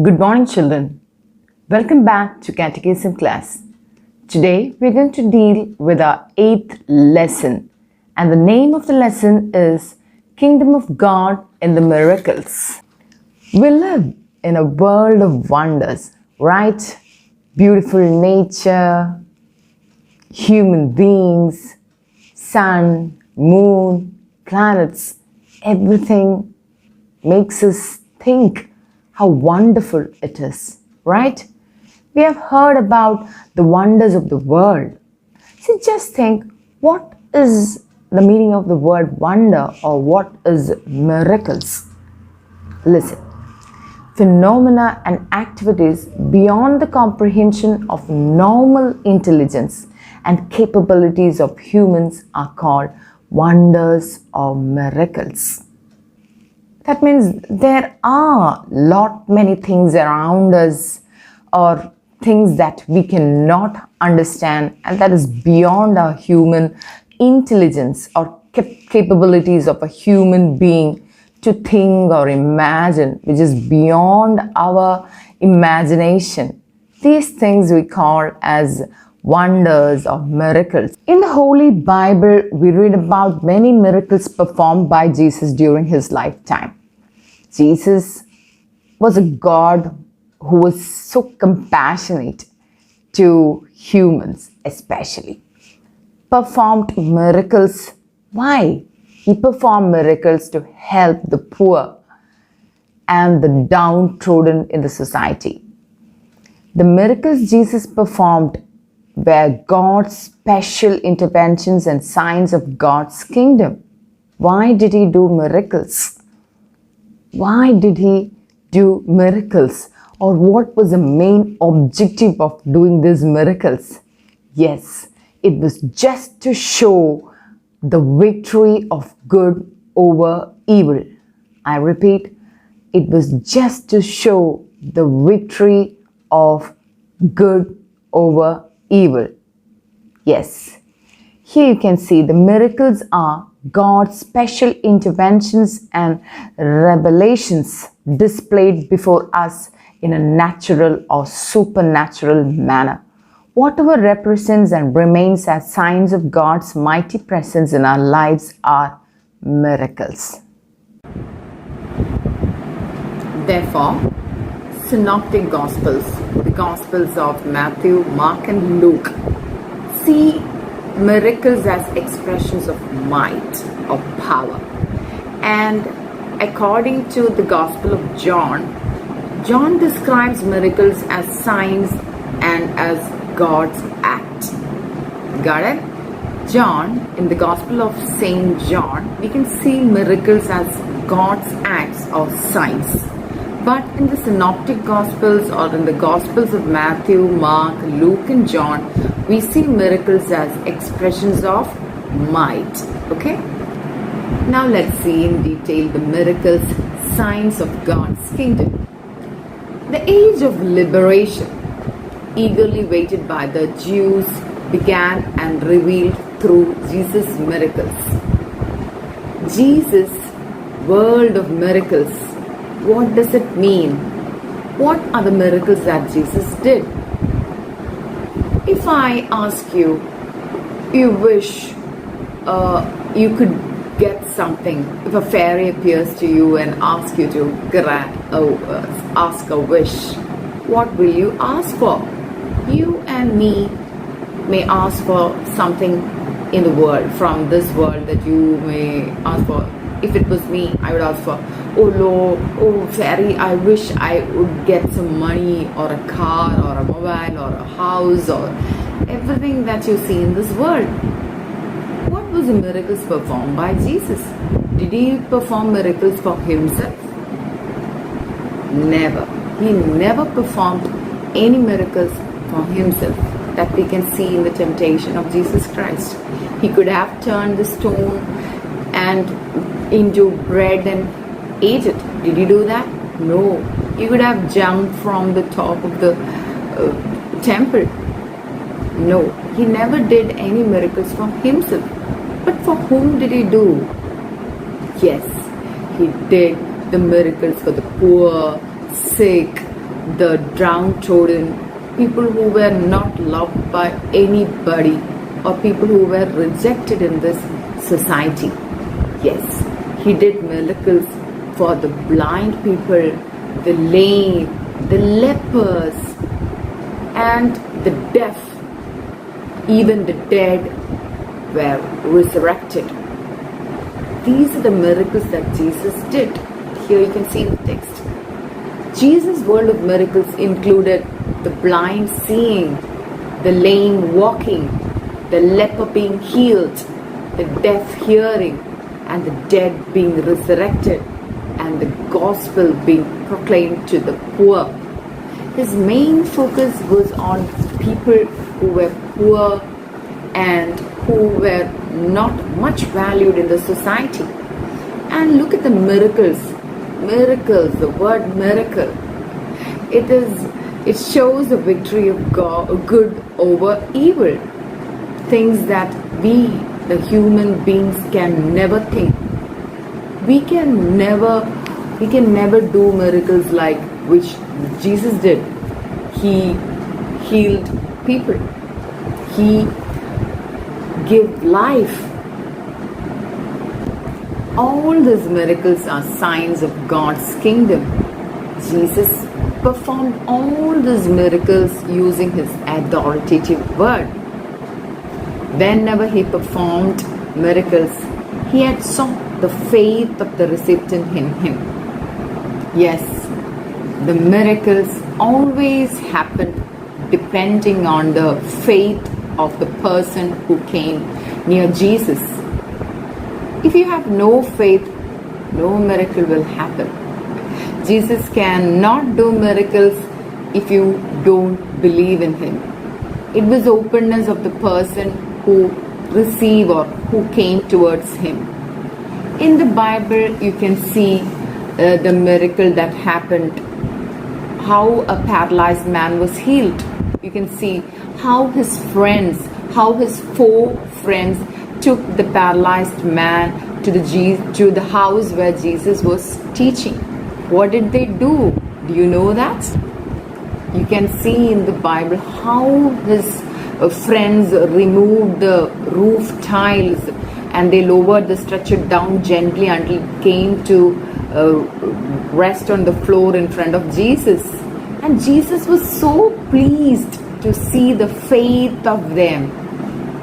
Good morning, children. Welcome back to Catechism class. Today, we're going to deal with our 8th lesson, and the name of the lesson is Kingdom of God in the Miracles. We live in a world of wonders, right? Beautiful nature, human beings, sun, moon, planets, everything makes us think how wonderful it is, right? We have heard about the wonders of the world. So just think, what is the meaning of the word wonder, or what is miracles? Listen, phenomena and activities beyond the comprehension of normal intelligence and capabilities of humans are called wonders or miracles. That means there are many things around us, or things that we cannot understand, and that is beyond our human intelligence or capabilities of a human being to think or imagine, which is beyond our imagination. These things we call as wonders or miracles. In the Holy Bible, we read about many miracles performed by Jesus during his lifetime. Jesus was a God who was so compassionate to humans, especially. Performed miracles. Why? He performed miracles to help the poor and the downtrodden in the society. The miracles Jesus performed were God's special interventions and signs of God's kingdom. Why did he do miracles? Why did he do miracles? Or what was the main objective of doing these miracles? Yes, it was just to show the victory of good over evil. I repeat, it was just to show the victory of good over evil. Yes, here you can see the miracles are God's special interventions and revelations displayed before us in a natural or supernatural manner. Whatever represents and remains as signs of God's mighty presence in our lives are miracles. Therefore, Synoptic Gospels, the Gospels of Matthew, Mark and Luke, see miracles as expressions of might or power. And according to the Gospel of John, John describes miracles as signs and as God's act. Got it? John, in the Gospel of Saint John, we can see miracles as God's acts or signs. But in the Synoptic Gospels, or in the Gospels of Matthew, Mark, Luke and John, we see miracles as expressions of might. Okay? Now let's see in detail the miracles, signs of God's kingdom. The age of liberation, eagerly waited by the Jews, began and revealed through Jesus' miracles. Jesus' world of miracles. What does it mean? What are the miracles that Jesus did? If I ask you, you wish you could get something, if a fairy appears to you and asks you to ask a wish, what will you ask for? You and me may ask for something in the world, from this world, that you may ask for. If it was me, I would ask for, oh Lord, oh fairy, I wish I would get some money, or a car, or a mobile, or a house, or everything that you see in this world. What was the miracles performed by Jesus? Did he perform miracles for himself? Never. He never performed any miracles for himself that we can see in the temptation of Jesus Christ. He could have turned the stone and into bread and ate it. Did he do that? No. He could have jumped from the top of the temple. No. He never did any miracles for himself. But for whom did he do? Yes, he did the miracles for the poor, sick, the downtrodden, people who were not loved by anybody, or people who were rejected in this society. Yes, he did miracles for the blind people, the lame, the lepers, and the deaf. Even the dead were resurrected. These are the miracles that Jesus did. Here you can see the text. Jesus' world of miracles included the blind seeing, the lame walking, the leper being healed, the deaf hearing, and the dead being resurrected, and the gospel being proclaimed to the poor. His main focus was on people who were poor and who were not much valued in the society. And look at the miracles. Miracles, the word miracle. It shows the victory of God, good over evil. Things that we, the human beings, can never think. We can never do miracles like which Jesus did. He healed people. He gave life. All these miracles are signs of God's kingdom. Jesus performed all these miracles using his authoritative word. Whenever he performed miracles, he had sought the faith of the recipient in him. Yes, the miracles always happened depending on the faith of the person who came near Jesus. If you have no faith, no miracle will happen. Jesus cannot do miracles if you don't believe in him. It was openness of the person who received or who came towards him. In the Bible, you can see the miracle that happened, how a paralyzed man was healed. You can see how his four friends took the paralyzed man to the house where Jesus was teaching. What did they do? Do you know that? You can see in the Bible how his friends removed the roof tiles and they lowered the stretcher down gently until it came to rest on the floor in front of Jesus. And Jesus was so pleased to see the faith of them,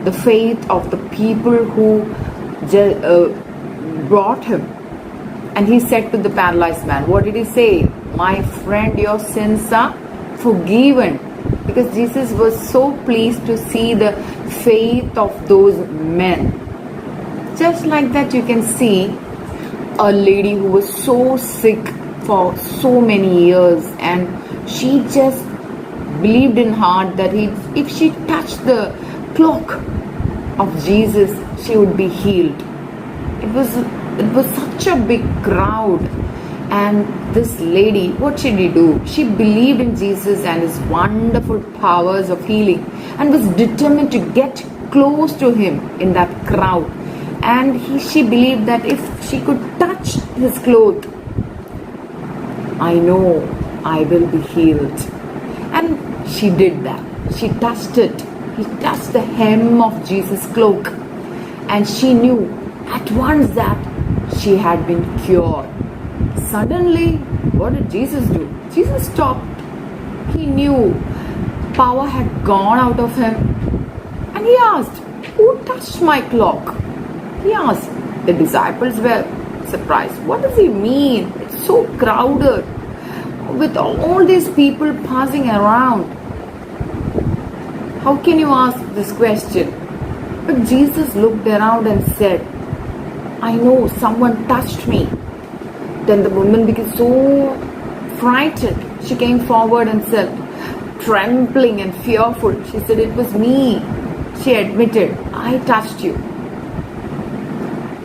the faith of the people who brought him. And he said to the paralyzed man, what did he say? My friend, your sins are forgiven. Because Jesus was so pleased to see the faith of those men. Just like that, you can see a lady who was so sick for so many years, and she just believed in her heart that if she touched the cloak of Jesus, she would be healed. It was such a big crowd, and this lady, what should she do? She believed in Jesus and his wonderful powers of healing, and was determined to get close to him in that crowd. And she believed that if she could touch his cloth, I know I will be healed. And she did that. She touched it. He touched the hem of Jesus' cloak, and she knew at once that she had been cured. Suddenly, what did Jesus do? Jesus stopped. He knew power had gone out of him, and he asked, who touched my cloak? He asked. The disciples were surprised. What does he mean? It's so crowded with all these people passing around. How can you ask this question? But Jesus looked around and said, I know someone touched me. Then the woman became so frightened. She came forward and said, trembling and fearful, she said, it was me. She admitted, I touched you.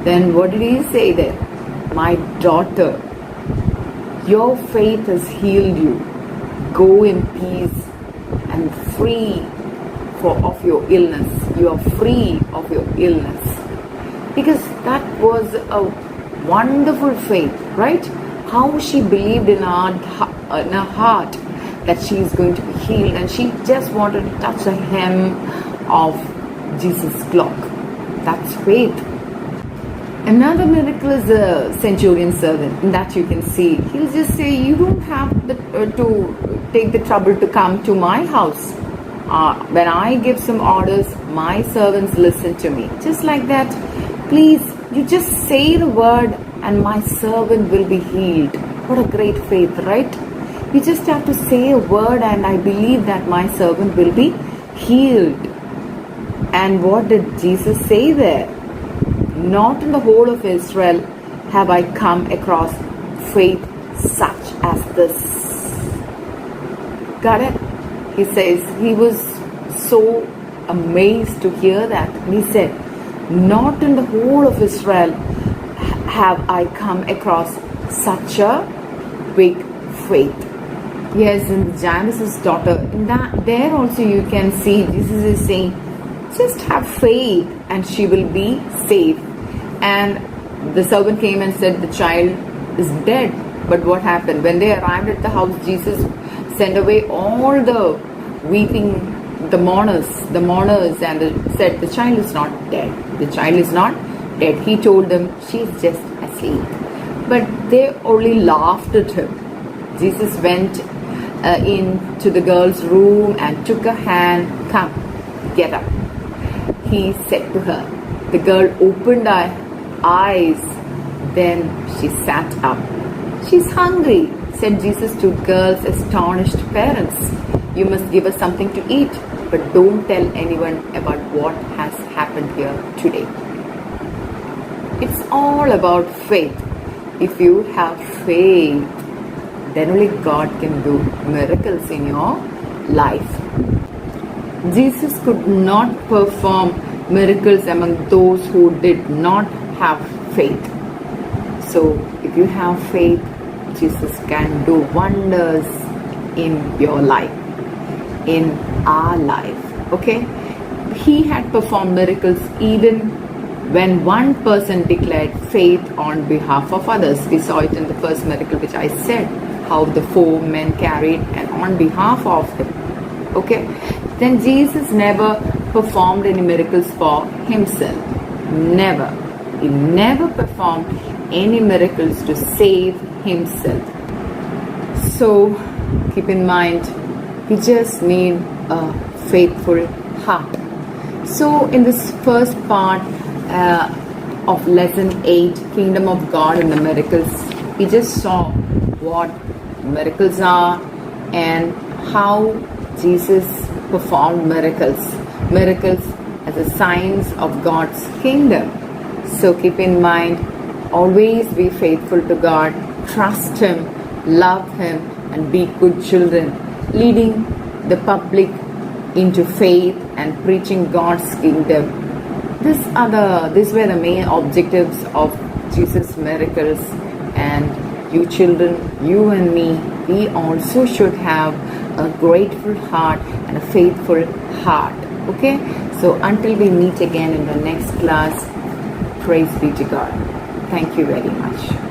Then what did he say there? My daughter, your faith has healed you. Go in peace and free of your illness. You are free of your illness. Because that was a wonderful faith, right? How she believed in her heart that she is going to be healed, and she just wanted to touch the hem of Jesus' cloak. That's faith. Another miracle is the centurion servant that you can see. He'll just say, you don't have to take the trouble to come to my house. When I give some orders, my servants listen to me. Just like that, please, you just say the word and my servant will be healed. What a great faith, right? You just have to say a word and I believe that my servant will be healed. And what did Jesus say there? Not in the whole of Israel have I come across faith such as this. Got it? He says he was so amazed to hear that. And he said, not in the whole of Israel have I come across such a big faith. Yes, in Jairus' daughter, in that there also you can see Jesus is saying, just have faith and she will be safe. And the servant came and said the child is dead. But what happened? When they arrived at the house, Jesus sent away all the weeping, the mourners, and said the child is not dead. The child is not dead. He told them she is just asleep. But they only laughed at him. Jesus went into the girl's room and took her hand. Come, get up. He said to her. The girl opened her eyes. Then she sat up. She's hungry, said Jesus to girl's astonished parents. You must give us something to eat, but don't tell anyone about what has happened here today. It's all about faith. If you have faith, then only God can do miracles in your life. Jesus could not perform miracles among those who did not have faith. So if you have faith, Jesus can do wonders in your life, in our life. Okay? He had performed miracles even when one person declared faith on behalf of others. We saw it in the first miracle which I said, how the 4 men carried and on behalf of him. Okay? Then Jesus never performed any miracles for himself. Never. He never performed any miracles to save himself. So keep in mind, we just need a faithful heart. So in this first part of lesson 8, Kingdom of God and the Miracles, we just saw what miracles are and how Jesus performed miracles as a signs of God's kingdom. So keep in mind, always be faithful to God, trust Him, love Him, and be good children, leading the public into faith and preaching God's kingdom. These were the main objectives of Jesus' miracles. And you children, you and me, we also should have a grateful heart and a faithful heart. Okay? So until we meet again in the next class, praise be to God. Thank you very much.